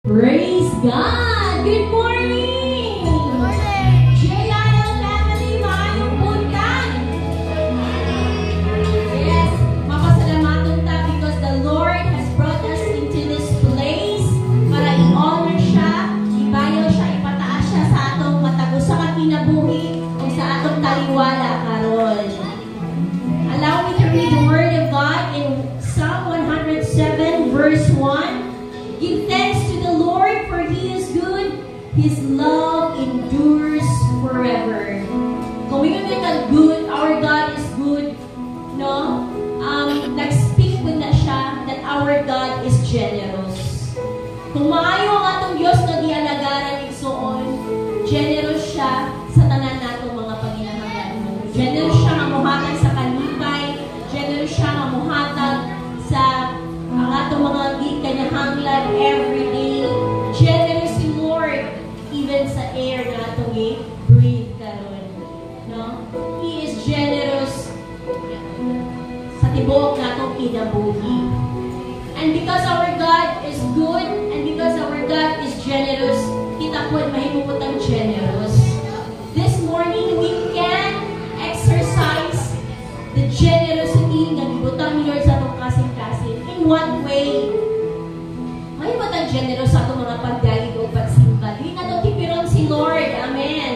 Praise God! Good morning! Good morning! JRL family, maayong puntan! Yes, mapasalamatan ta because the Lord has brought us into this place para i-honor siya, ibayaw siya, ipataas siya sa atong matagos sa kinabuhi o sa atong taliwala karon. Allow me to read the Word of God in Psalm 107 verse 1. Give thanks to the Lord, for He is good. His love endures forever. Kung we can get good, our God is good. No? Nag-speak with na siya that our God is generous. Kung maayo ang atong Diyos na dialagaran igsoon, generous siya sa tanan natong mga panginahanglan. Generous siya nga muhatag sa kanipay. Generous siya nga muhatag sa ang atong mga gikanahanglan every day. Generous si Lord even sa air na atong i-breathe karon. No? He is generous sa tibuok na atong kinabuhi. And because our God is good and because our God is generous, kita po mahimupot ang generous. This morning, we can exercise the generosity na gibutang ni Lord sa atong kasing-kasing. In what way? May matang generous sa itong mga pagdahig o pagsimba. Di na ito tipiron si Lord. Amen.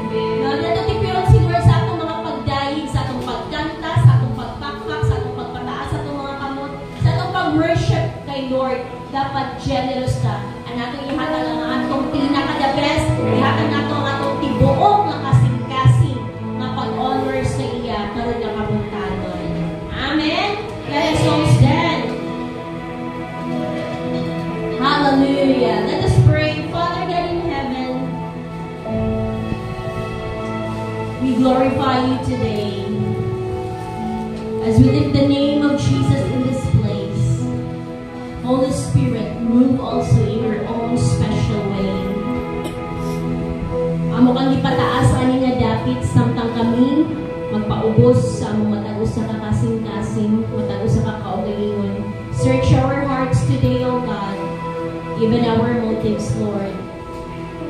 Di na ito tipiron si Lord sa itong mga pagdahig, sa itong pagkanta, sa itong pagpakpak, sa itong pagpataas, sa itong mga kamot, sa itong pag-worship kay Lord. Dapat generous ka. Ang atong ihatag ang atong pinaka-the best. Ihatag nato ang atong tibuok na kasing-kasing na pag-honor sa iya karon na kamuntanon. Amen. Let us all stand. Hallelujah. Let us pray. Father God in heaven, we glorify you today as we lift the name of Jesus in this place. Holy Spirit, move also in your own special way. Amo kang ipataas ani nga dapit samtang kami magpaubos sa among matagos sa kakasing-kasing, matagos sa kakaugalingon. Search our hearts today, O God, even our motives, Lord.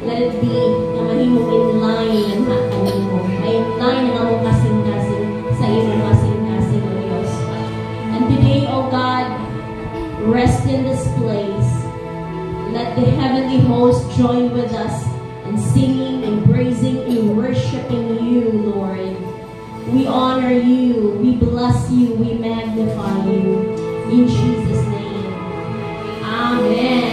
Let it be na mahimong in line ang hatang mo. Ay in line ang among kasing-kasing sa imong kasing-kasing, O Diyos. And today, O God, rest in this place. Let the heavenly host join with us in singing and praising and worshiping you, Lord. We honor you, we bless you, we magnify you. In Jesus' name. Amen.